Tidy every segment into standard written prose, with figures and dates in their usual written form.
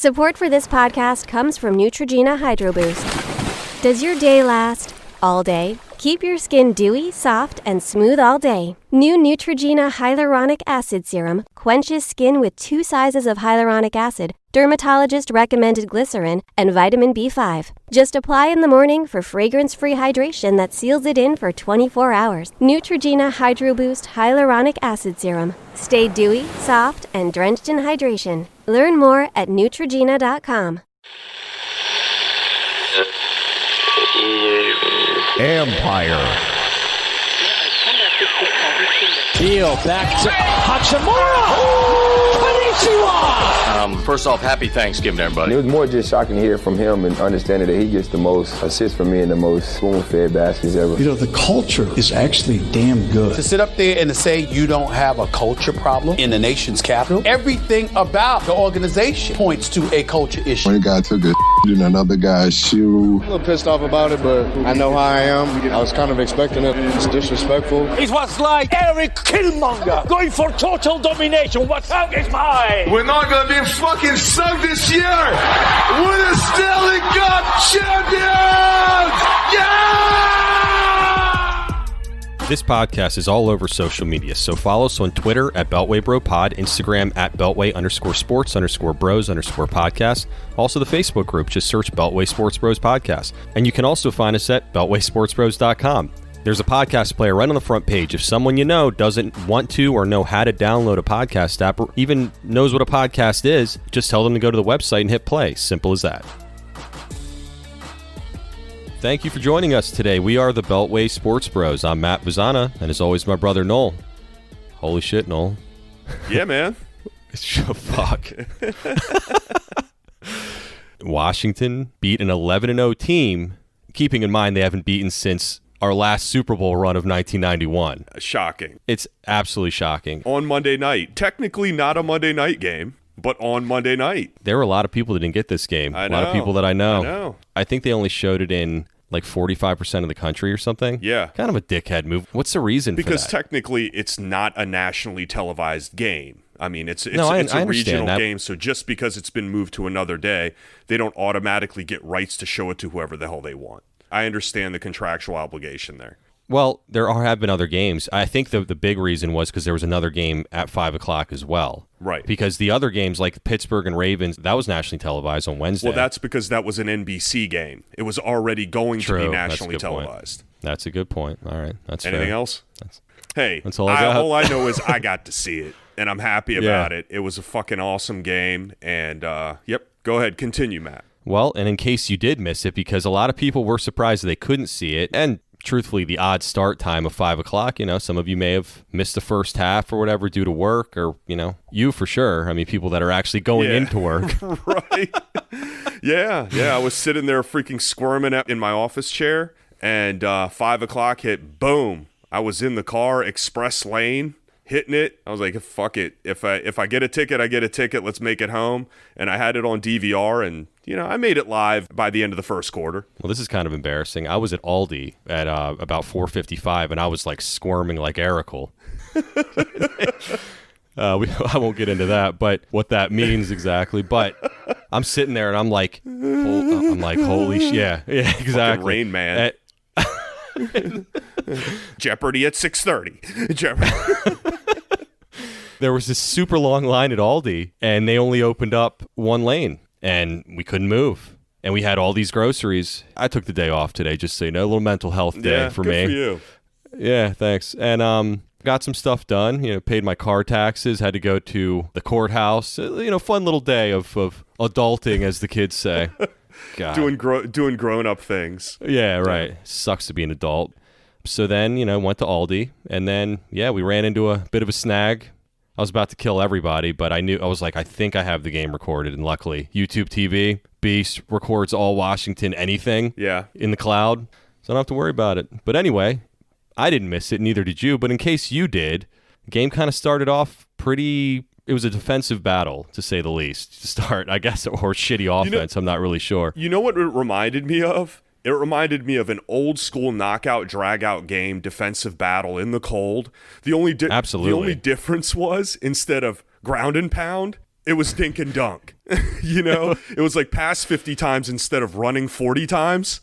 Support for this podcast comes from Neutrogena Hydro Boost. Does your day last all day? Keep your skin dewy, soft, and smooth all day. New Neutrogena Hyaluronic Acid Serum quenches skin with 2 sizes of hyaluronic acid, dermatologist-recommended glycerin, and vitamin B5. Just apply in the morning for fragrance-free hydration that seals it in for 24 hours. Neutrogena Hydro Boost Hyaluronic Acid Serum. Stay dewy, soft, and drenched in hydration. Learn more at Neutrogena.com. Empire. Deal back to Hachimura. Konnichiwa. First off, happy Thanksgiving, everybody. It was more just shocking to hear from him and understanding that he gets the most assists from me and the most spoon-fed baskets ever. You know, the culture is actually damn good. To sit up there and to say you don't have a culture problem in the nation's capital, everything about the organization points to a culture issue. One guy took a in another guy's shoe. I'm a little pissed off about it, but I know how I am. I was kind of expecting it. It's disrespectful. It was like Eric Killmonger going for total domination. What's up is mine. We're not going to be fucking sucked this year. We're the Stanley Cup champions! Yeah! This podcast is all over social media, so follow us on Twitter at Beltway Bro Pod, Instagram at Beltway_sports_bros_podcast. Also the Facebook group, just search Beltway Sports Bros Podcast. And you can also find us at BeltwaySportsBros.com. There's a podcast player right on the front page. If someone you know doesn't want to or know how to download a podcast app or even knows what a podcast is, just tell them to go to the website and hit play. Simple as that. Thank you for joining us today. We are the Beltway Sports Bros. I'm Matt Vazana, and as always, my brother Noel. Holy shit, Noel. Yeah, man. Fuck. Washington beat an 11-0 team, keeping in mind they haven't beaten since our last Super Bowl run of 1991. Shocking. It's absolutely shocking. On Monday night. Technically not a Monday night game, but on Monday night. There were a lot of people that didn't get this game. I know. A lot of people that I know. I think they only showed it in like 45% of the country or something. Yeah. Kind of a dickhead move. What's the reason for that? Because technically it's not a nationally televised game. I mean, it's a regional game, so just because it's been moved to another day, they don't automatically get rights to show it to whoever the hell they want. I understand the contractual obligation there. Well, have been other games. I think the big reason was because there was another game at 5 o'clock as well. Right. Because the other games, like Pittsburgh and Ravens, that was nationally televised on Wednesday. Well, that's because that was an NBC game. It was already going to be nationally televised. That's a good point. All right. That's Anything fair. Else? That's all I got. All I know is I got to see it, and I'm happy about it. It was a fucking awesome game, and yep. Go ahead. Continue, Matt. Well, and in case you did miss it, because a lot of people were surprised that they couldn't see it, and truthfully, the odd start time of 5 o'clock, some of you may have missed the first half or whatever due to work or, you for sure. I mean, people that are actually going into work. Right. Yeah. I was sitting there freaking squirming in my office chair, and 5 o'clock hit, boom. I was in the car, express lane, hitting it. I was like, fuck it. If I get a ticket, I get a ticket. Let's make it home. And I had it on DVR, and I made it live by the end of the first quarter. Well, this is kind of embarrassing. I was at Aldi at about 4:55, and I was like squirming like Erical. I won't get into that, but what that means exactly. But I'm sitting there, and I'm like, holy shit. Yeah, exactly. Fucking Rain Man. Jeopardy at 6:30. Jeopardy. There was this super long line at Aldi, and they only opened up one lane, and we couldn't move. And we had all these groceries. I took the day off today, just so you know, a little mental health day for me. Good for you. Yeah, thanks. And got some stuff done. Paid my car taxes. Had to go to the courthouse. Fun little day of adulting, as the kids say. God. Doing grown-up things. Yeah, right. Sucks to be an adult. So then, went to Aldi, and then, we ran into a bit of a snag. I was about to kill everybody, but I was like, I think I have the game recorded, and luckily, YouTube TV, Beast, records all Washington anything in the cloud, so I don't have to worry about it. But anyway, I didn't miss it, neither did you, but in case you did, the game kind of started off it was a defensive battle, to say the least, to start, I guess, or shitty offense. I'm not really sure. You know what it reminded me of? It reminded me of an old school knockout, drag-out game, defensive battle in the cold. The only difference was, instead of ground and pound, It was dink and dunk. It was like pass 50 times instead of running 40 times.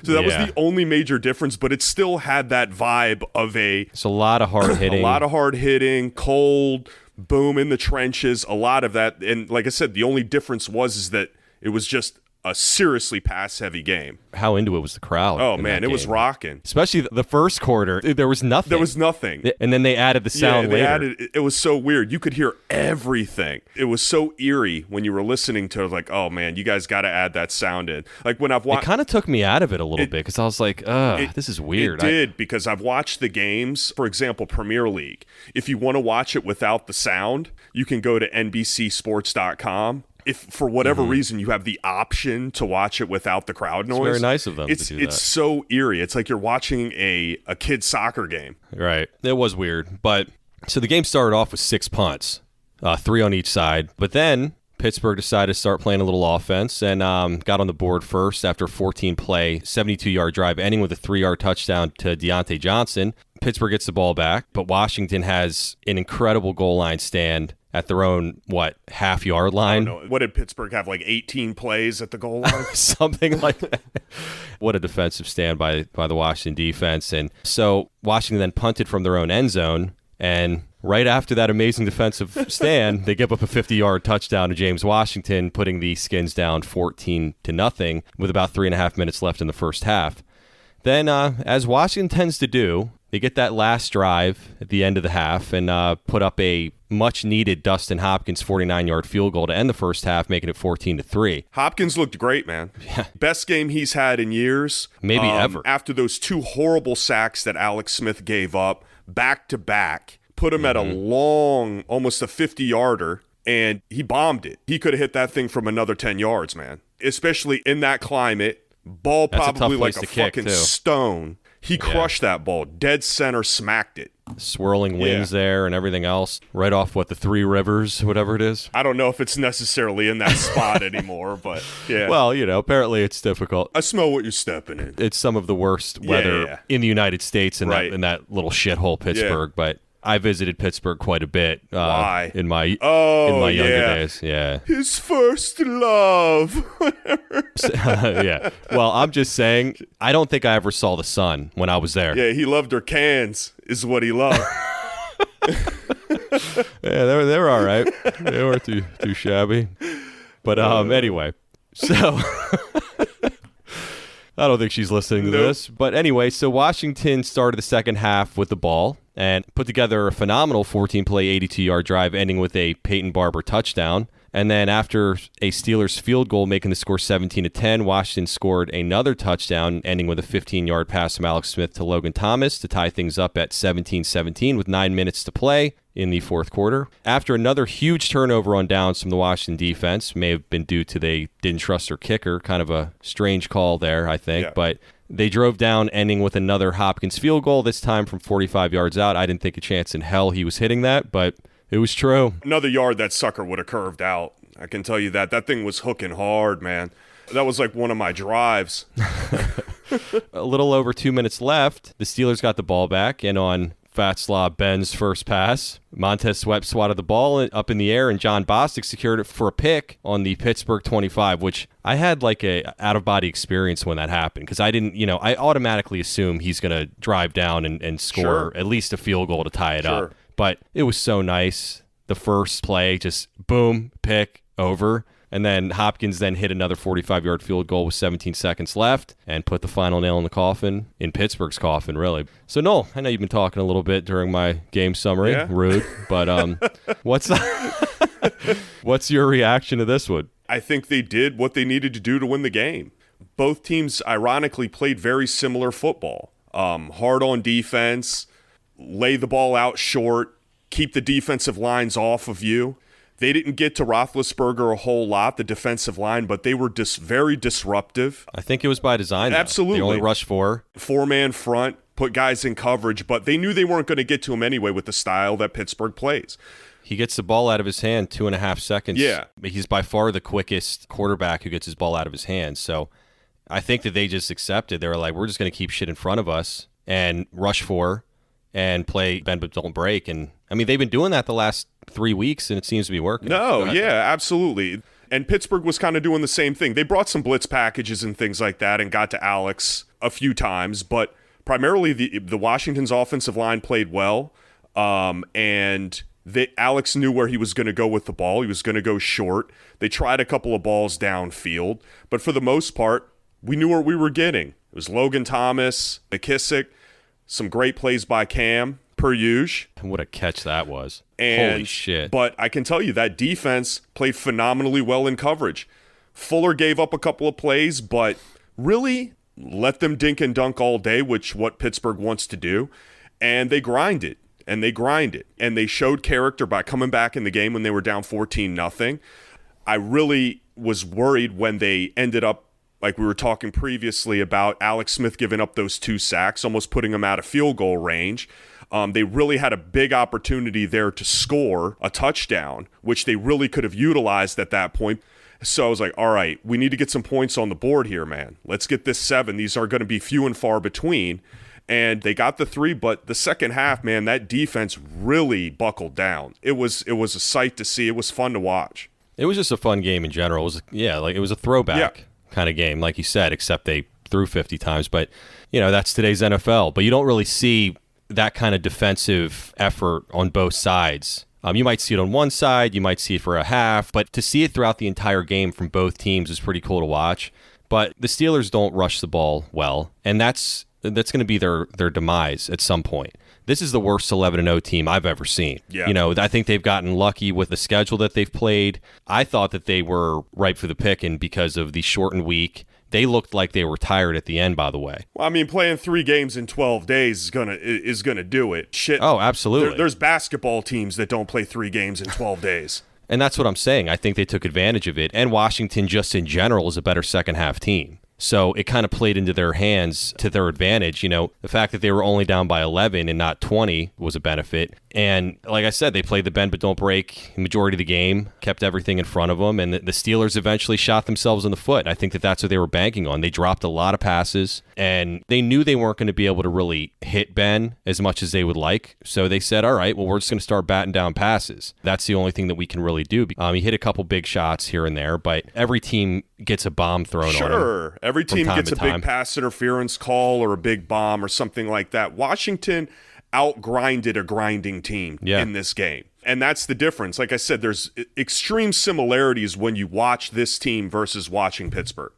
So that was the only major difference, but it still had that vibe of it's a lot of hard hitting. A lot of hard hitting, cold, boom in the trenches, a lot of that. And like I said, the only difference is that it was just a seriously pass-heavy game. How into it was the crowd? Oh, man, it was rocking. Especially the first quarter. There was nothing. There was nothing. And then they added the sound later. It was so weird. You could hear everything. It was so eerie when you were listening to it, like, oh, man, you guys got to add that sound in. Like when I've watched... It kind of took me out of it a little bit because I was like, this is weird. It did, because I've watched the games, for example, Premier League. If you want to watch it without the sound, you can go to NBCSports.com. If for whatever reason you have the option to watch it without the crowd noise, it's very nice of them to do that. It's so eerie. It's like you're watching a kid's soccer game. Right. It was weird. But so the game started off with 6 punts, 3 on each side. But then Pittsburgh decided to start playing a little offense and got on the board first after 14 play, 72-yard drive, ending with a 3-yard touchdown to Deontay Johnson. Pittsburgh gets the ball back, but Washington has an incredible goal line stand at their own, half-yard line? I don't know. What did Pittsburgh have, 18 plays at the goal line? Something like that. What a defensive stand by the Washington defense. And so Washington then punted from their own end zone, and right after that amazing defensive stand, they give up a 50-yard touchdown to James Washington, putting the Skins down 14-0 with about 3.5 minutes left in the first half. Then, as Washington tends to do, they get that last drive at the end of the half and put up a much-needed Dustin Hopkins 49-yard field goal to end the first half, making it 14-3. Hopkins looked great, man. Yeah. Best game he's had in years. Maybe ever. After those 2 horrible sacks that Alex Smith gave up, back-to-back, put him at a long, almost a 50-yarder, and he bombed it. He could have hit that thing from another 10 yards, man. Especially in that climate, ball probably like a fucking stone. He crushed that ball. Dead center, smacked it. Swirling winds there and everything else. Right off, the Three Rivers, whatever it is. I don't know if it's necessarily in that spot anymore, but yeah. Well, apparently it's difficult. I smell what you're stepping in. It's some of the worst weather in the United States in that little shithole Pittsburgh, but I visited Pittsburgh quite a bit. Why? In my younger days. Yeah. His first love. Yeah. Well, I'm just saying, I don't think I ever saw the sun when I was there. Yeah, he loved her cans, is what he loved. Yeah, they were all right. They weren't too shabby. But anyway, so I don't think she's listening to this. But anyway, so Washington started the second half with the ball and put together a phenomenal 14-play, 82-yard drive, ending with a Peyton Barber touchdown. And then after a Steelers field goal, making the score 17-10, Washington scored another touchdown, ending with a 15-yard pass from Alex Smith to Logan Thomas to tie things up at 17-17 with 9 minutes to play in the fourth quarter. After another huge turnover on downs from the Washington defense, may have been due to they didn't trust their kicker, kind of a strange call there, I think, but they drove down, ending with another Hopkins field goal, this time from 45 yards out. I didn't think a chance in hell he was hitting that, but it was true. Another yard, that sucker would have curved out. I can tell you that. That thing was hooking hard, man. That was like one of my drives. A little over 2 minutes left. The Steelers got the ball back, and on Fatslaw Ben's first pass, Montez Sweat swatted the ball up in the air, and John Bostic secured it for a pick on the Pittsburgh 25, which I had like a out-of-body experience when that happened, because I didn't, I automatically assume he's going to drive down and score at least a field goal to tie it up. But it was so nice. The first play, just boom, pick, over. And then Hopkins then hit another 45-yard field goal with 17 seconds left and put the final nail in the coffin, in Pittsburgh's coffin, really. So, Noel, I know you've been talking a little bit during my game summary. Yeah. Rude. But what's your reaction to this one? I think they did what they needed to do to win the game. Both teams, ironically, played very similar football. Hard on defense, lay the ball out short, keep the defensive lines off of you. They didn't get to Roethlisberger a whole lot, the defensive line, but they were very disruptive. I think it was by design, though. Absolutely. They only rushed 4. 4-man front, put guys in coverage, but they knew they weren't going to get to him anyway with the style that Pittsburgh plays. He gets the ball out of his hand 2.5 seconds. Yeah. He's by far the quickest quarterback who gets his ball out of his hand. So I think that they just accepted. They were like, we're just going to keep shit in front of us and rush 4 and play bend but don't break. And I mean, they've been doing that the last 3 weeks, and it seems to be working. No, yeah, absolutely. And Pittsburgh was kind of doing the same thing. They brought some blitz packages and things like that and got to Alex a few times, but primarily the Washington's offensive line played well, and Alex knew where he was going to go with the ball. He was going to go short. They tried a couple of balls downfield, but for the most part, we knew what we were getting. It was Logan Thomas, McKissick, some great plays by Cam, per usual. What a catch that was. And, holy shit. But I can tell you that defense played phenomenally well in coverage. Fuller gave up a couple of plays, but really let them dink and dunk all day, which what Pittsburgh wants to do. And they grinded, and they grinded. And they showed character by coming back in the game when they were down 14-0. I really was worried when they ended up, like we were talking previously about Alex Smith giving up those 2 sacks, almost putting them out of field goal range. They really had a big opportunity there to score a touchdown, which they really could have utilized at that point. So I was like, all right, we need to get some points on the board here, man. Let's get this 7. These are going to be few and far between. And they got the 3, but the second half, man, that defense really buckled down. It was a sight to see. It was fun to watch. It was just a fun game in general. It was a throwback kind of game, like you said, except they threw 50 times. But, that's today's NFL. But you don't really see that kind of defensive effort on both sides. You might see it on one side, you might see it for a half, but to see it throughout the entire game from both teams is pretty cool to watch. But the Steelers don't rush the ball well, and that's going to be their demise at some point. This is the worst 11-0 team I've ever seen. Yeah. I think they've gotten lucky with the schedule that they've played. I thought that they were ripe for the picking because of the shortened week. They looked like they were tired at the end, by the way. Well, I mean, playing 3 games in 12 days is gonna do it. Shit. Oh, absolutely. There's basketball teams that don't play 3 games in 12 days. And that's what I'm saying. I think they took advantage of it. And Washington, just in general, is a better second half team. So it kind of played into their hands to their advantage. The fact that they were only down by 11 and not 20 was a benefit. And like I said, they played the bend but don't break majority of the game, kept everything in front of them, and the Steelers eventually shot themselves in the foot. I think that that's what they were banking on. They dropped a lot of passes, and they knew they weren't going to be able to really hit Ben as much as they would like. So they said, all right, well, we're just going to start batting down passes. That's the only thing that we can really do. He hit a couple big shots here and there, but every team gets a bomb thrown on them. Sure, every team gets a big pass interference call or a big bomb or something like that. Washington outgrinded a grinding team in this game. And that's the difference. Like I said, there's extreme similarities when you watch this team versus watching Pittsburgh.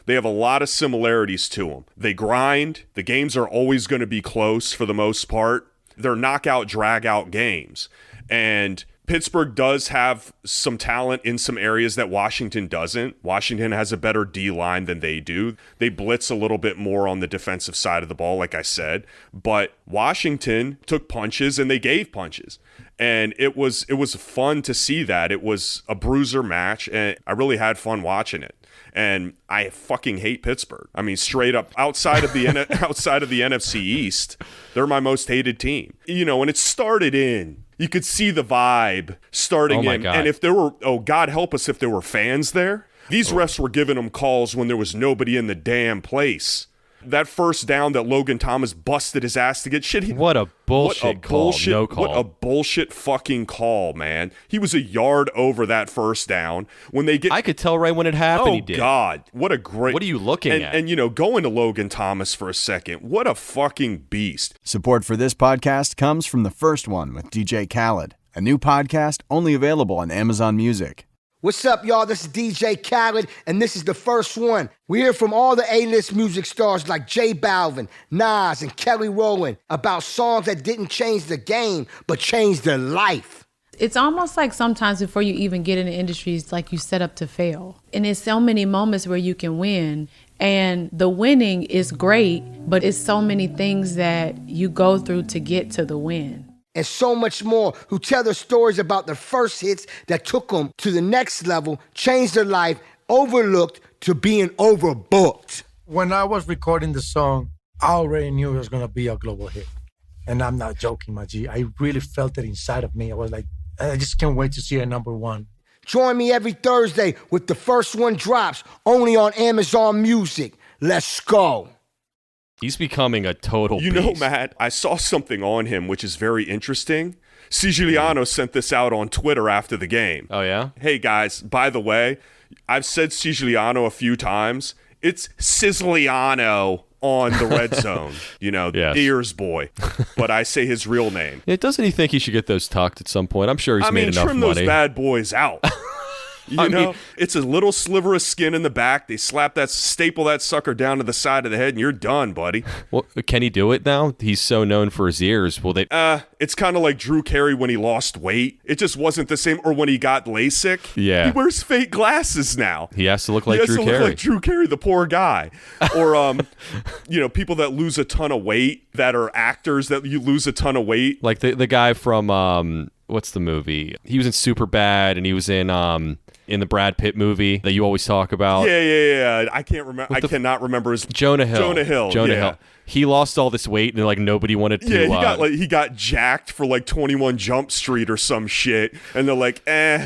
They have a lot of similarities to them. They grind. The games are always going to be close for the most part. They're knockout, drag-out games. And Pittsburgh does have some talent in some areas that Washington doesn't. Washington has a better D-line than they do. They blitz a little bit more on the defensive side of the ball, like I said. But Washington took punches and they gave punches. And it was fun to see that. It was a bruiser match, and I really had fun watching it. And I fucking hate Pittsburgh. I mean, straight up, outside of the NFC East, they're my most hated team. And it started in. You could see the vibe starting in. God. And if there were, God help us if there were fans there. These refs were giving them calls when there was nobody in the damn place. That first down that Logan Thomas busted his ass to get shit. What a bullshit call. No call. What a bullshit fucking call, man. He was a yard over that first down. I could tell right when it happened. He did. Oh, God. What a great... What are you looking at? And, going to Logan Thomas for a second. What a fucking beast. Support for this podcast comes from The First One with DJ Khaled, a new podcast only available on Amazon Music. What's up, y'all? This is DJ Khaled, and this is The First One. We hear from all the A-list music stars like J Balvin, Nas, and Kelly Rowland about songs that didn't change the game, but changed their life. It's almost like sometimes before you even get in the industry, it's like you set up to fail. And there's so many moments where you can win. And the winning is great, but it's so many things that you go through to get to the win. And so much more, who tell their stories about their first hits that took them to the next level, changed their life, overlooked to being overbooked. When I was recording the song, I already knew it was going to be a global hit. And I'm not joking, my G. I really felt it inside of me. I was like, I just can't wait to see it number one. Join me every Thursday with The First One drops, only on Amazon Music. Let's go. He's becoming a total beast. You know, Matt, I saw something on him which is very interesting. Siciliano sent this out on Twitter after the game. Oh, yeah? Hey, guys, by the way, I've said Siciliano a few times. It's Siciliano on the red zone, yes. Ears boy. But I say his real name. Yeah, doesn't he think he should get those tucked at some point? I'm sure he's made enough money. Trim those bad boys out. It's a little sliver of skin in the back. They staple that sucker down to the side of the head, and you're done, buddy. Well, can he do it now? He's so known for his ears. Will they? It's kind of like Drew Carey when he lost weight. It just wasn't the same. Or when he got LASIK. Yeah. He wears fake glasses now. He has to look like Drew Carey. Look like Drew Carey, the poor guy. Or, people that lose a ton of weight, that are actors that you lose a ton of weight. Like the guy from, what's the movie? He was in Superbad, and he was in the Brad Pitt movie that you always talk about. Yeah. I can't remember. I cannot remember his Jonah Hill. Jonah Hill. He lost all this weight, and like nobody wanted to. Yeah, he got jacked for like 21 Jump Street or some shit, and they're like,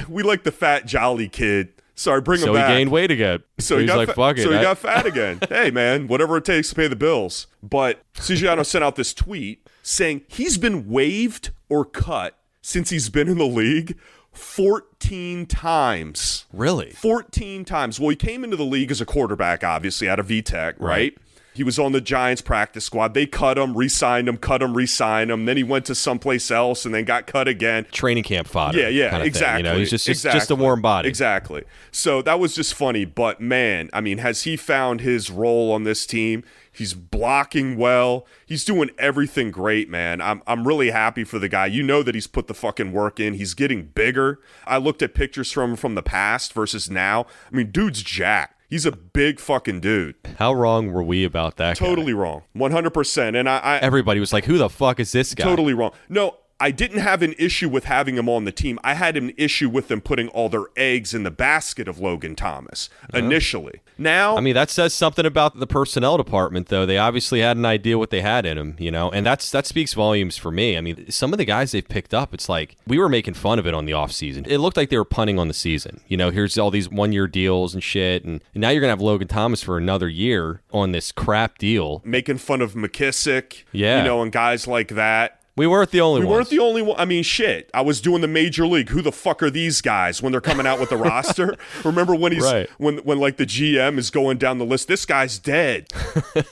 we like the fat jolly kid. Sorry, bring him back. So he gained weight again. So he got fuck it. So he got fat again. Hey man, whatever it takes to pay the bills. But Siciliano sent out this tweet saying he's been waived or cut since he's been in the league 14 times. Really? 14 times. Well, he came into the league as a quarterback, obviously, out of VTech, right? He was on the Giants practice squad. They cut him, re-signed him, cut him, re-signed him. Then he went to someplace else and then got cut again. Training camp fodder. Yeah, kind of exactly. Thing, he's just a warm body. Exactly. So that was just funny. But man, has he found his role on this team? He's blocking well. He's doing everything great, man. I'm really happy for the guy. You know that he's put the fucking work in. He's getting bigger. I looked at pictures from the past versus now. Dude's jacked. He's a big fucking dude. How wrong were we about that guy? Totally wrong. 100%. And everybody was like, who the fuck is this guy? Totally wrong. No, I didn't have an issue with having him on the team. I had an issue with them putting all their eggs in the basket of Logan Thomas initially. Now, that says something about the personnel department, though. They obviously had an idea what they had in him, and that speaks volumes for me. Some of the guys they've picked up, it's like we were making fun of it on the offseason. It looked like they were punting on the season. Here's all these one-year deals and shit, and now you're going to have Logan Thomas for another year on this crap deal. Making fun of McKissick, yeah. And guys like that. We weren't the only ones. We weren't the only one. Shit. I was doing the major league. Who the fuck are these guys when they're coming out with the roster? Remember when when like the GM is going down the list? This guy's dead.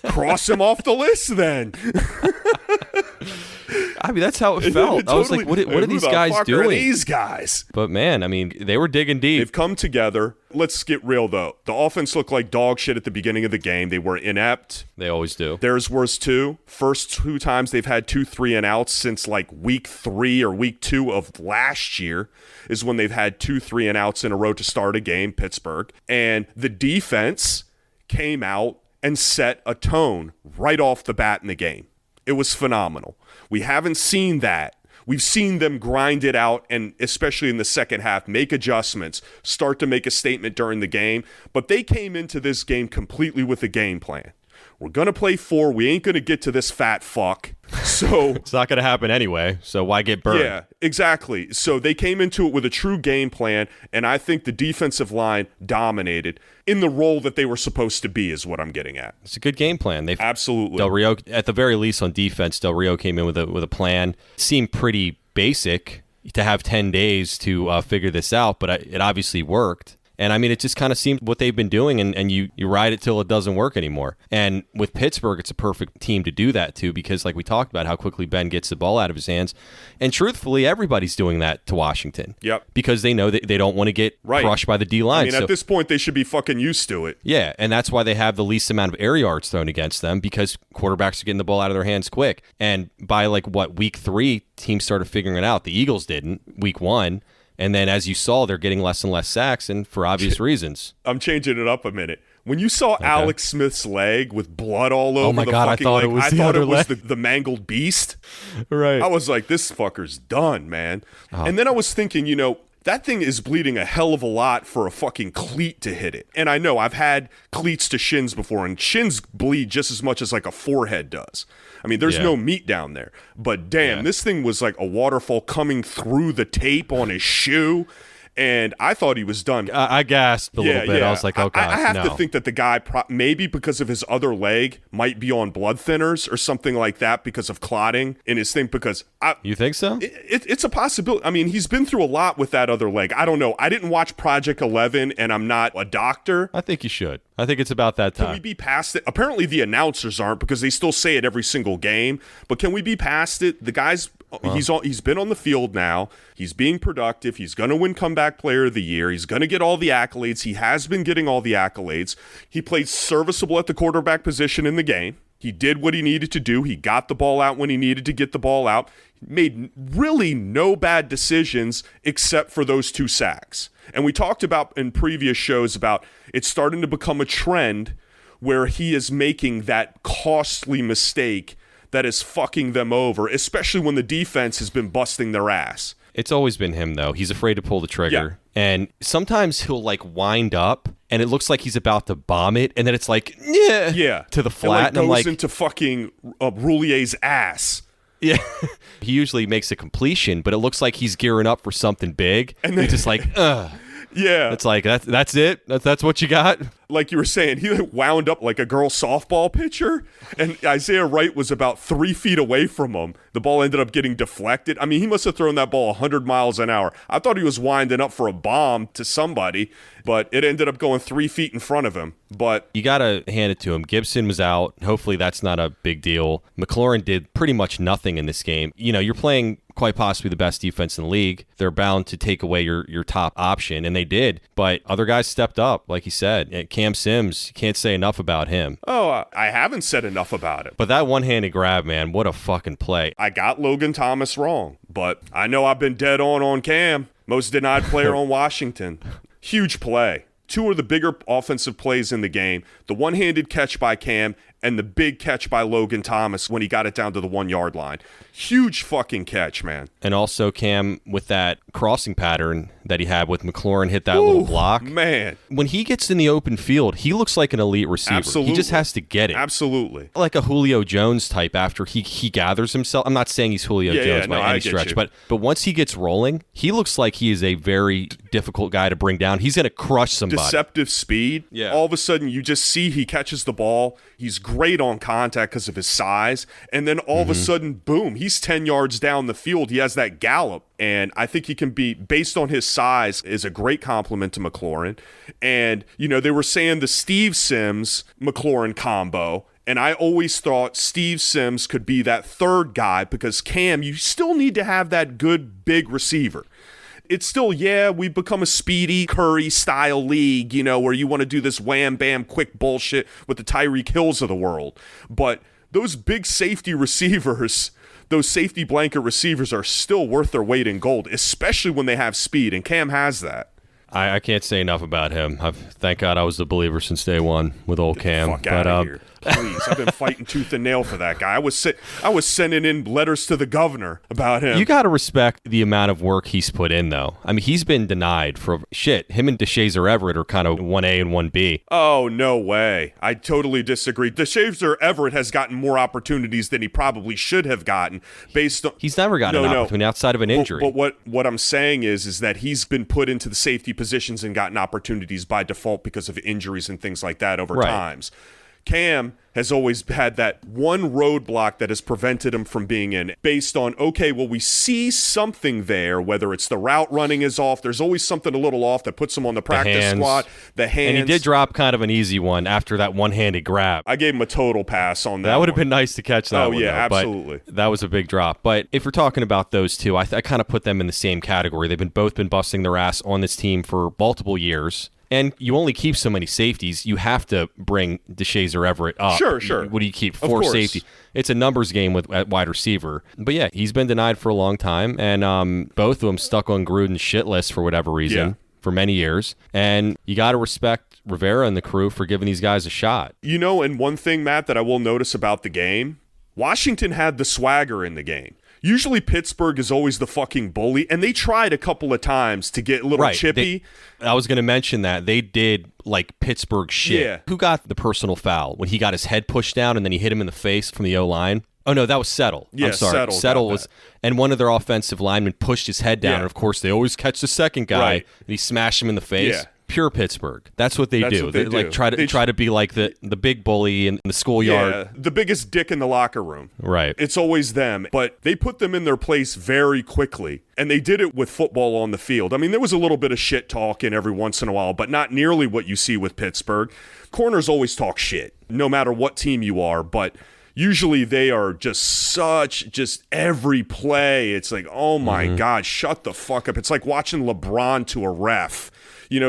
Cross him off the list then. That's how it felt. Totally. I was like, what are these guys doing? Are these guys? But man, they were digging deep. They've come together. Let's get real though. The offense looked like dog shit at the beginning of the game. They were inept. They always do. Theirs was too. First 2 times they've had 2 3-and-outs since like week 3 or week 2 of last year is when they've had 2 3-and-outs in a row to start a game, Pittsburgh. And the defense came out and set a tone right off the bat in the game. It was phenomenal. We haven't seen that. We've seen them grind it out and especially in the second half, make adjustments, start to make a statement during the game. But they came into this game completely with a game plan. We're going to play 4. We ain't going to get to this fat fuck. So it's not going to happen anyway. So why get burned? Yeah, exactly. So they came into it with a true game plan. And I think the defensive line dominated in the role that they were supposed to be is what I'm getting at. It's a good game plan. Absolutely. Del Rio, at the very least on defense, Del Rio came in with a plan. Seemed pretty basic to have 10 days to figure this out, but it obviously worked. And it just kind of seems what they've been doing, and you ride it till it doesn't work anymore. And with Pittsburgh, it's a perfect team to do that too, because like we talked about how quickly Ben gets the ball out of his hands. And truthfully, everybody's doing that to Washington. Yep. Because they know that they don't want to get crushed by the D-line. At this point, they should be fucking used to it. Yeah, and that's why they have the least amount of air yards thrown against them, because quarterbacks are getting the ball out of their hands quick. And by week 3, teams started figuring it out. The Eagles didn't, week 1. And then, as you saw, they're getting less and less sacks, and for obvious reasons. I'm changing it up a minute. When you saw Alex Smith's leg with blood all over my God, fucking leg, I thought it was the mangled beast. Right. I was like, this fucker's done, man. And then I was thinking, that thing is bleeding a hell of a lot for a fucking cleat to hit it. And I know I've had cleats to shins before, and shins bleed just as much as like a forehead does. There's no meat down there. But damn, this thing was like a waterfall coming through the tape on his shoe. And I thought he was done. I gasped a little bit. Yeah. I was like, oh, God, I have no. to think that the guy, maybe because of his other leg, might be on blood thinners or something like that because of clotting in his thing. Because you think so? It's a possibility. I mean, he's been through a lot with that other leg. I don't know. I didn't watch Project 11, and I'm not a doctor. I think you should. I think it's about that time. Can we be past it? Apparently, the announcers aren't because they still say it every single game. But can we be past it? The guy's he's been on the field now. He's being productive. He's going to win Comeback Player of the Year. He's going to get all the accolades. He has been getting all the accolades. He played serviceable at the quarterback position in the game. He did what he needed to do. He got the ball out when he needed to get the ball out. Made really no bad decisions except for those 2 sacks. And we talked about in previous shows about it's starting to become a trend where he is making that costly mistake that is fucking them over, especially when the defense has been busting their ass. It's always been him, though. He's afraid to pull the trigger. Yeah. And sometimes he'll, like, wind up, and it looks like he's about to bomb it, and then it's like, yeah, to the flat. And goes into fucking Roulier's ass. Yeah. He usually makes a completion, but it looks like he's gearing up for something big. And then, just like, Yeah. It's like, that's it? That's what you got? Like you were saying, he wound up like a girl softball pitcher, and Isaiah Wright was about 3 feet away from him. The ball ended up getting deflected. I mean, he must have thrown that ball 100 miles an hour. I thought he was winding up for a bomb to somebody, but it ended up going 3 feet in front of him. But you got to hand it to him. Gibson was out. Hopefully that's not a big deal. McLaurin did pretty much nothing in this game. You know, you're playing quite possibly the best defense in the league. They're bound to take away your top option, and they did. But other guys stepped up, like you said. Cam Sims, you can't say enough about him. Oh, I haven't said enough about it. But that one-handed grab, man, what a fucking play. I got Logan Thomas wrong, but I know I've been dead on Cam. Most denied player on Washington. Huge play. 2 of the bigger offensive plays in the game. The one-handed catch by Cam and the big catch by Logan Thomas when he got it down to the 1 yard line. Huge fucking catch, man. And also Cam with that crossing pattern that he had with McLaurin hit that little block. Man. When he gets in the open field, he looks like an elite receiver. Absolutely. He just has to get it. Absolutely. Like a Julio Jones type after he gathers himself. I'm not saying he's Julio Jones by any stretch, but once he gets rolling, he looks like he is a very difficult guy to bring down. He's going to crush somebody. Deceptive speed. Yeah. All of a sudden, you just see he catches the ball. He's great on contact because of his size. And then all of a sudden, boom, he's 10 yards down the field. He has that gallop. And I think he can be, based on his size, is a great compliment to McLaurin. And, you know, they were saying the Steve Sims-McLaurin combo. And I always thought Steve Sims could be that third guy because Cam, you still need to have that good big receiver. It's still, we've become a Speedy Curry style league, you know, where you want to do this wham bam quick bullshit with the Tyreek Hills of the world. But those big safety receivers, those safety blanket receivers are still worth their weight in gold, especially when they have speed, and Cam has that. I can't say enough about him. Thank God I was the believer since day one with old Cam. Fuck out of here. Please, I've been fighting tooth and nail for that guy. I was sending in letters to the governor about him. You got to respect the amount of work he's put in, though. I mean, he's been denied for shit. Him and DeShazer Everett are kind of 1A and 1B. Oh, no way. I totally disagree. DeShazer Everett has gotten more opportunities than he probably should have gotten based on... He's never gotten an opportunity outside of an injury. But what I'm saying is that he's been put into the safety positions and gotten opportunities by default because of injuries and things like that over times. Cam has always had that one roadblock that has prevented him from being in based on, okay, well, we see something there, whether it's the route running is off. There's always something a little off that puts him on the practice squad. The hands. And he did drop kind of an easy one after that one-handed grab. I gave him a total pass on that. That would have been nice to catch that one. Oh, yeah, though, absolutely. That was a big drop. But if we're talking about those two, I kind of put them in the same category. They've both been busting their ass on this team for multiple years. And you only keep so many safeties. You have to bring DeShazer Everett up. Sure. What do you keep? 4 safety. It's a numbers game at wide receiver. But yeah, he's been denied for a long time. And both of them stuck on Gruden's shit list for whatever reason for many years. And you got to respect Rivera and the crew for giving these guys a shot. You know, and one thing, Matt, that I will notice about the game, Washington had the swagger in the game. Usually Pittsburgh is always the fucking bully, and they tried a couple of times to get a little chippy. I was going to mention that. They did, like, Pittsburgh shit. Yeah. Who got the personal foul? When he got his head pushed down and then he hit him in the face from the O-line? Oh, no, that was Settle. Yeah, I'm sorry. Settle was, and one of their offensive linemen pushed his head down, and of course, they always catch the second guy, and he smashed him in the face. Yeah. Pure Pittsburgh. That's what they do. What they Like try to be like the big bully in the schoolyard. Yeah, the biggest dick in the locker room. Right. It's always them. But they put them in their place very quickly. And they did it with football on the field. I mean, there was a little bit of shit talking every once in a while, but not nearly what you see with Pittsburgh. Corners always talk shit, no matter what team you are. But usually they are just every play. It's like, oh my God, shut the fuck up. It's like watching LeBron to a ref.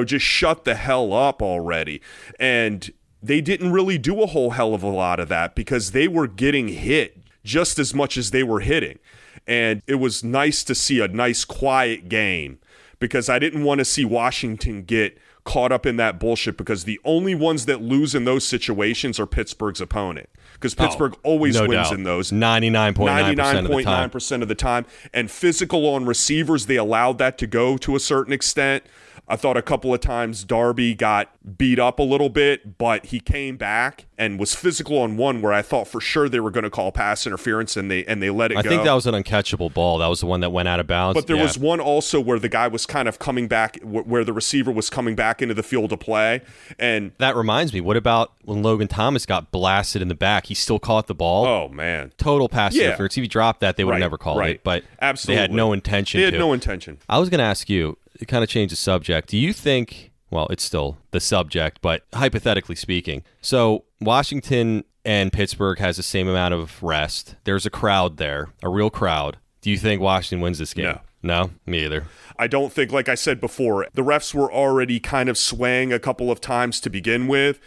Just shut the hell up already. And they didn't really do a whole hell of a lot of that because they were getting hit just as much as they were hitting. And it was nice to see a nice quiet game because I didn't want to see Washington get caught up in that bullshit because the only ones that lose in those situations are Pittsburgh's opponent. Because Pittsburgh always wins in those. 99.9% of the time. And physical on receivers, they allowed that to go to a certain extent. I thought a couple of times Darby got beat up a little bit, but he came back and was physical on one where I thought for sure they were going to call pass interference, and they let it go. I think that was an uncatchable ball. That was the one that went out of bounds. But there was one also where the guy was kind of coming back, where the receiver was coming back into the field to play. And that reminds me, what about when Logan Thomas got blasted in the back? He still caught the ball. Oh, man. Total pass interference. If he dropped that, they would have never called it. But absolutely, they had no intention They had no intention. I was going to ask you, to kind of change the subject. Do you think, well, it's still the subject, but hypothetically speaking, so Washington and Pittsburgh has the same amount of rest. There's a crowd there, a real crowd. Do you think Washington wins this game? No, me either. I don't think, like I said before, the refs were already kind of swaying a couple of times to begin with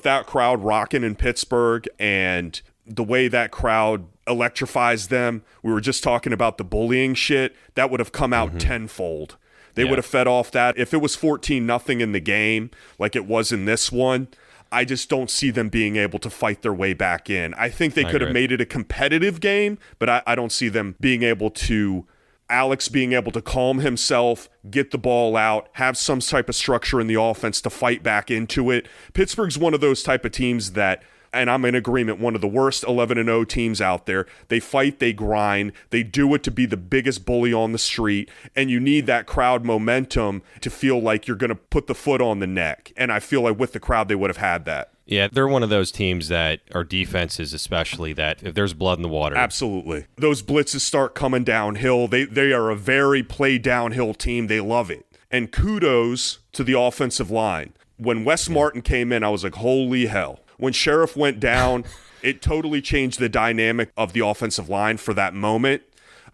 that crowd rocking in Pittsburgh and the way that crowd electrifies them. We were just talking about the bullying shit. That would have come out tenfold. They would have fed off that. If it was 14-0 in the game, like it was in this one, I just don't see them being able to fight their way back in. I think they could have made it a competitive game, but I don't see them being able to, Alex being able to calm himself, get the ball out, have some type of structure in the offense to fight back into it. Pittsburgh's one of those type of teams that, and I'm in agreement, one of the worst 11-0 teams out there. They fight, they grind, they do it to be the biggest bully on the street, and you need that crowd momentum to feel like you're going to put the foot on the neck. And I feel like with the crowd, they would have had that. Yeah, they're one of those teams that are defenses, especially, that if there's blood in the water. Absolutely. Those blitzes start coming downhill. They are a very play downhill team. They love it. And kudos to the offensive line. When Wes Martin came in, I was like, holy hell. When Sheriff went down, it totally changed the dynamic of the offensive line for that moment,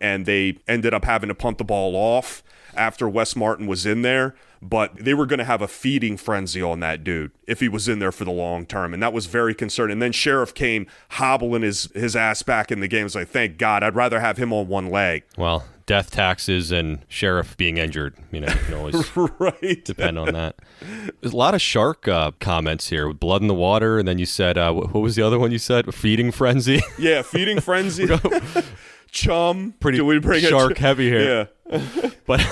and they ended up having to punt the ball off after Wes Martin was in there, but they were going to have a feeding frenzy on that dude if he was in there for the long term, and that was very concerning. And then Sheriff came hobbling his ass back in the game. It was like, thank God, I'd rather have him on one leg. Well, death taxes and Sheriff being injured, you can always depend on that. There's a lot of shark comments here with blood in the water, and then you said, what was the other one you said? Feeding frenzy? Yeah, feeding frenzy. Chum. Pretty shark heavy here. Yeah. But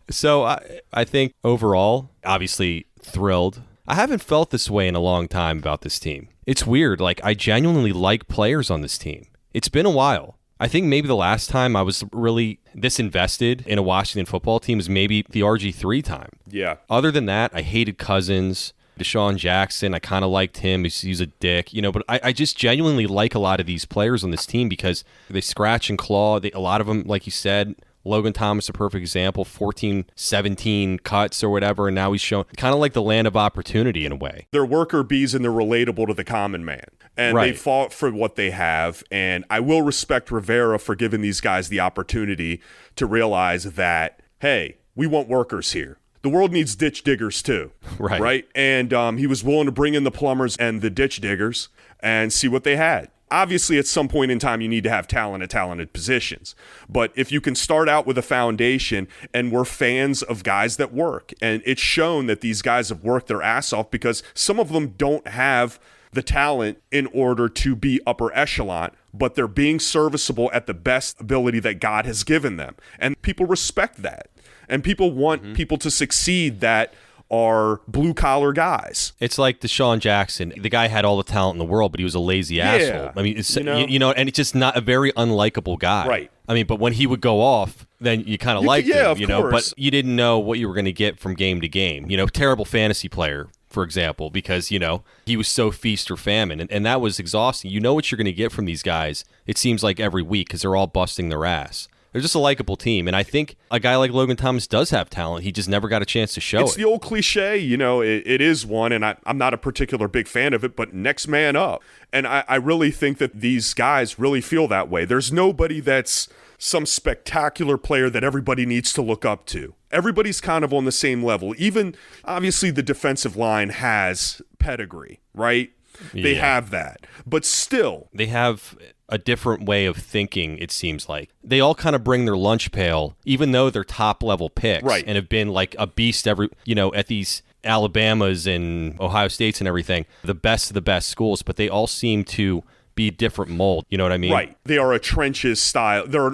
so I think overall, obviously thrilled. I haven't felt this way in a long time about this team. It's weird. Like, I genuinely like players on this team. It's been a while. I think maybe the last time I was really this invested in a Washington football team is maybe the RG3 time. Yeah. Other than that, I hated Cousins. Deshaun Jackson, I kind of liked him. He's a dick, but I just genuinely like a lot of these players on this team because they scratch and claw. A lot of them, like you said, Logan Thomas, a perfect example, 14, 17 cuts or whatever, and now he's shown kind of like the land of opportunity in a way. They're worker bees and they're relatable to the common man. And they fought for what they have, and I will respect Rivera for giving these guys the opportunity to realize that, hey, we want workers here. The world needs ditch diggers too, right? And he was willing to bring in the plumbers and the ditch diggers and see what they had. Obviously, at some point in time, you need to have talent at talented positions. But if you can start out with a foundation, and we're fans of guys that work, and it's shown that these guys have worked their ass off because some of them don't have the talent in order to be upper echelon, but they're being serviceable at the best ability that God has given them. And people respect that. And people want people to succeed that are blue-collar guys. It's like Deshaun Jackson. The guy had all the talent in the world, but he was a lazy asshole. I mean, it's, and it's just not a very unlikable guy. Right. I mean, but when he would go off, then you kind of liked him, of course. but you didn't know what you were going to get from game to game. Terrible fantasy player, for example, because, he was so feast or famine, and that was exhausting. You know what you're going to get from these guys, it seems like every week, because they're all busting their ass. They're just a likable team, and I think a guy like Logan Thomas does have talent. He just never got a chance to show it. It's the old cliche, it is one, and I'm not a particular big fan of it, but next man up. And I really think that these guys really feel that way. There's nobody that's some spectacular player that everybody needs to look up to. Everybody's kind of on the same level. Even, obviously, the defensive line has pedigree, right? They have that. But still. They have a different way of thinking, it seems like. They all kind of bring their lunch pail, even though they're top-level picks. Right. And have been like a beast at these Alabamas and Ohio States and everything, the best of the best schools, but they all seem to be different mold. You know what I mean? Right. They are a trenches style. They're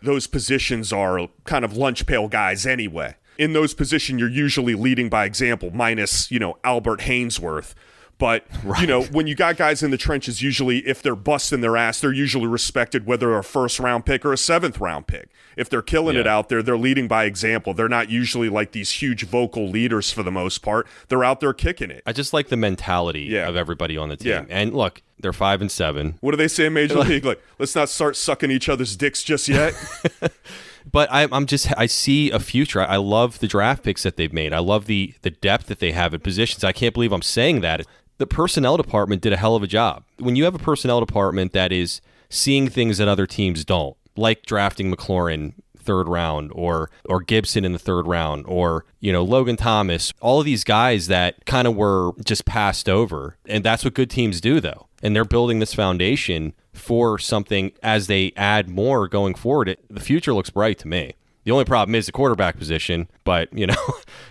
those positions are kind of lunch pail guys anyway. In those positions, you're usually leading by example, minus, Albert Hainsworth. But, when you got guys in the trenches, usually if they're busting their ass, they're usually respected, whether they're a first-round pick or a seventh-round pick. If they're killing it out there, they're leading by example. They're not usually like these huge vocal leaders for the most part. They're out there kicking it. I just like the mentality of everybody on the team. Yeah. And look, they're 5-7. What do they say in Major League? Like, let's not start sucking each other's dicks just yet. But I see a future. I love the draft picks that they've made. I love the depth that they have at positions. I can't believe I'm saying that. The personnel department did a hell of a job. When you have a personnel department that is seeing things that other teams don't, like drafting McLaurin third round or Gibson in the third round or, Logan Thomas, all of these guys that kind of were just passed over. And that's what good teams do, though. And they're building this foundation for something as they add more going forward. The future looks bright to me. The only problem is the quarterback position, but,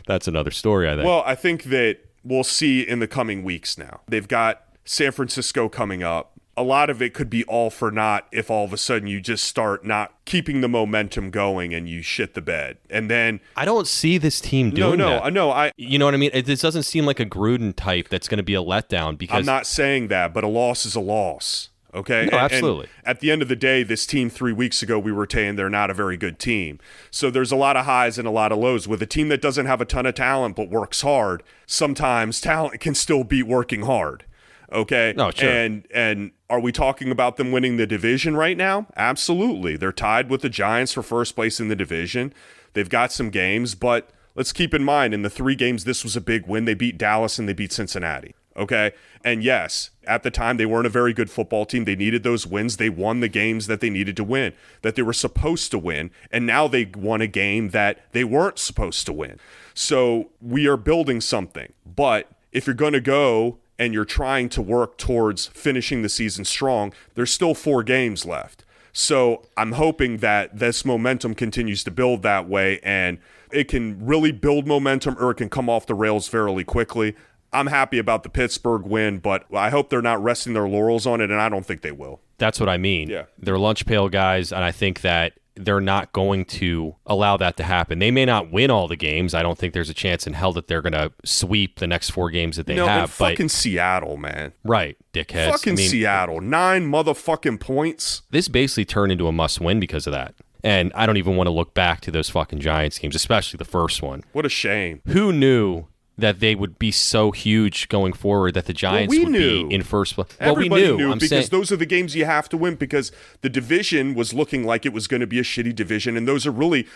that's another story, I think. Well, I think that we'll see in the coming weeks now. They've got San Francisco coming up. A lot of it could be all for naught if all of a sudden you just start not keeping the momentum going and you shit the bed. And then I don't see this team doing that. I know. You know what I mean? This doesn't seem like a Gruden type that's going to be a letdown because I'm not saying that, but a loss is a loss. Okay? No, absolutely. And at the end of the day, this team 3 weeks ago, we were saying they're not a very good team. So there's a lot of highs and a lot of lows. With a team that doesn't have a ton of talent but works hard, sometimes talent can still beat working hard. Okay? No, sure. And are we talking about them winning the division right now? Absolutely. They're tied with the Giants for first place in the division. They've got some games, but let's keep in mind, in the 3 games, this was a big win. They beat Dallas and they beat Cincinnati. Okay? And yes, at the time, they weren't a very good football team. They needed those wins. They won the games that they needed to win, that they were supposed to win. And now they won a game that they weren't supposed to win. So we are building something. But if you're going to go and you're trying to work towards finishing the season strong, there's still 4 games left. So I'm hoping that this momentum continues to build that way, and it can really build momentum or it can come off the rails fairly quickly. I'm happy about the Pittsburgh win, but I hope they're not resting their laurels on it, and I don't think they will. That's what I mean. Yeah. They're lunch pail guys, and I think that they're not going to allow that to happen. They may not win all the games. I don't think there's a chance in hell that they're going to sweep the next 4 games that they have. Fucking Seattle, man. Right, dickheads. Fucking Seattle. 9 motherfucking points. This basically turned into a must-win because of that. And I don't even want to look back to those fucking Giants games, especially the first one. What a shame. Who knew that they would be so huge going forward that the Giants would be in first place? Well, Everybody we knew. because those are the games you have to win, because the division was looking like it was going to be a shitty division, and those are really,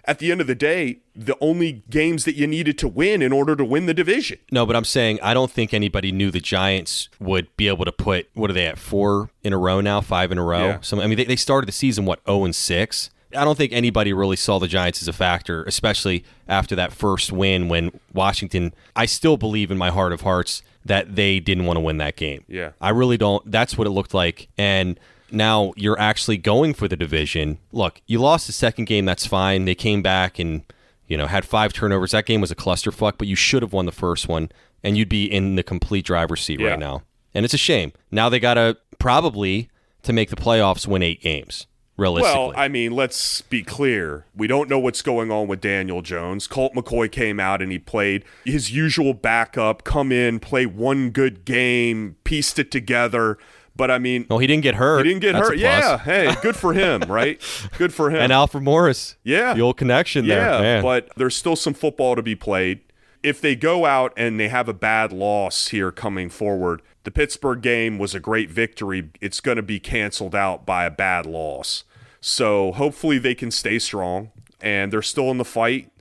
at the end of the day, the only games that you needed to win in order to win the division. No, but I'm saying I don't think anybody knew the Giants would be able to put, what are they at, 4 in a row now, 5 in a row? Yeah. I mean, they started the season, 0-6? I don't think anybody really saw the Giants as a factor, especially after that first win when Washington, I still believe in my heart of hearts that they didn't want to win that game. Yeah. I really don't. That's what it looked like. And now you're actually going for the division. Look, you lost the second game. That's fine. They came back and, had 5 turnovers. That game was a clusterfuck, but you should have won the first one, and you'd be in the complete driver's seat right now. And it's a shame. Now they got to probably, to make the playoffs, win 8 games. realistically. Well, I mean, let's be clear. We don't know what's going on with Daniel Jones. Colt McCoy came out and he played his usual backup, come in, play one good game, pieced it together. But I mean, he didn't get hurt. He didn't get hurt. Yeah, hey, good for him, right? Good for him. And Alfred Morris. Yeah. The old connection there. Yeah, man. But there's still some football to be played. If they go out and they have a bad loss here coming forward, the Pittsburgh game was a great victory. It's going to be canceled out by a bad loss. So hopefully they can stay strong, and they're still in the fight.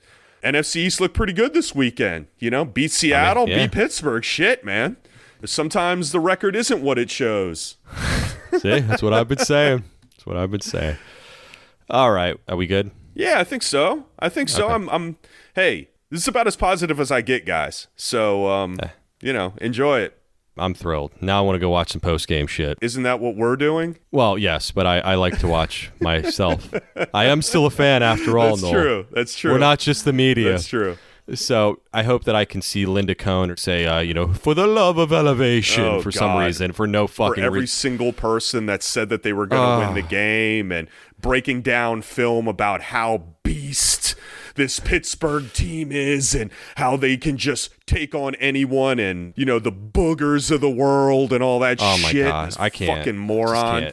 NFC East looked pretty good this weekend. Beat Seattle, beat Pittsburgh. Shit, man. Sometimes the record isn't what it shows. See, that's what I've been saying. All right, are we good? Yeah, I think so. Okay. Hey, this is about as positive as I get, guys. So, enjoy it. I'm thrilled. Now I want to go watch some post-game shit. Isn't that what we're doing? Well, yes, but I like to watch myself. I am still a fan after all, Noel. That's true. We're not just the media. That's true. So I hope that I can see Linda Cohn say, for the love of elevation some reason, for no fucking reason. For every single person that said that they were going to win the game and breaking down film about how beast this Pittsburgh team is and how they can just take on anyone and, the boogers of the world and all that shit. Oh my God, I can't. Fucking moron.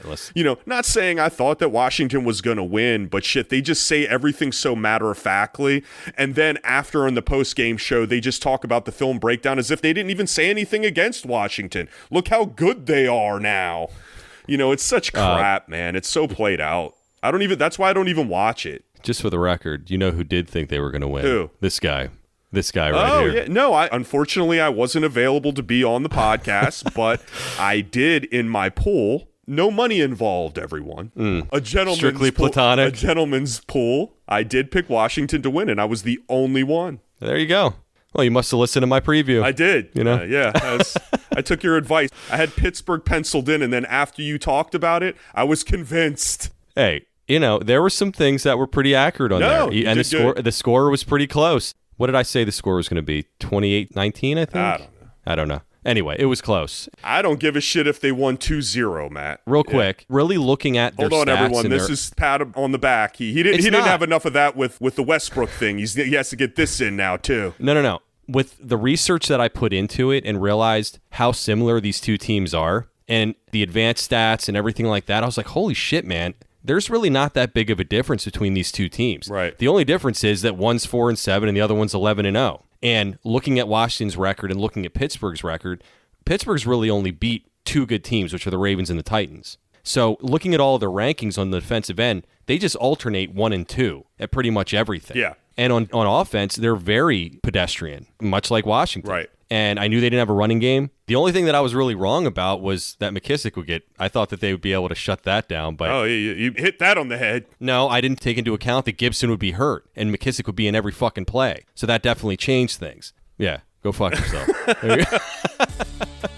Not saying I thought that Washington was going to win, but shit, they just say everything so matter-of-factly. And then after in the post-game show, they just talk about the film breakdown as if they didn't even say anything against Washington. Look how good they are now. It's such crap, man. It's so played out. That's why I don't even watch it. Just for the record, who did think they were going to win? Who? This guy right here. Yeah. No, unfortunately, I wasn't available to be on the podcast, but I did in my pool. No money involved, everyone. A gentleman's strictly platonic. A gentleman's pool. I did pick Washington to win, and I was the only one. There you go. Well, you must have listened to my preview. I did. Yeah. I took your advice. I had Pittsburgh penciled in, and then after you talked about it, I was convinced. Hey, there were some things that were pretty accurate on there. And the score was pretty close. What did I say the score was going to be? 28-19, I think? I don't know. Anyway, it was close. I don't give a shit if they won 2-0, Matt. Real quick, really looking at their stats. Hold on, everyone. This is pat on the back. He didn't have enough of that with the Westbrook thing. He has to get this in now, too. No. With the research that I put into it and realized how similar these two teams are and the advanced stats and everything like that, I was like, holy shit, man. There's really not that big of a difference between these two teams. Right. The only difference is that one's 4-7 and the other one's 11-0. And looking at Washington's record and looking at Pittsburgh's record, Pittsburgh's really only beat two good teams, which are the Ravens and the Titans. So looking at all their rankings on the defensive end, they just alternate 1 and 2 at pretty much everything. Yeah. And on offense, they're very pedestrian, much like Washington. Right. And I knew they didn't have a running game. The only thing that I was really wrong about was that McKissick would get. I thought that they would be able to shut that down. But you hit that on the head. No, I didn't take into account that Gibson would be hurt and McKissick would be in every fucking play. So that definitely changed things. Yeah, go fuck yourself.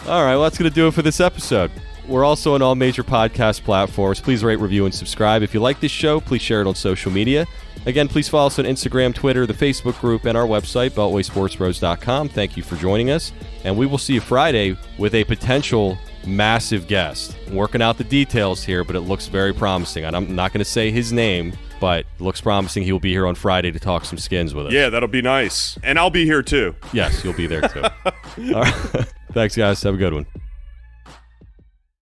All right, well, that's going to do it for this episode. We're also on all major podcast platforms. Please rate, review, and subscribe. If you like this show, please share it on social media. Again, please follow us on Instagram, Twitter, the Facebook group, and our website, beltwaysportsbros.com. Thank you for joining us, and we will see you Friday with a potential massive guest. I'm working out the details here, but it looks very promising. And I'm not going to say his name, but it looks promising he will be here on Friday to talk some skins with us. Yeah, that'll be nice. And I'll be here, too. Yes, you'll be there, too. All right. Thanks, guys. Have a good one.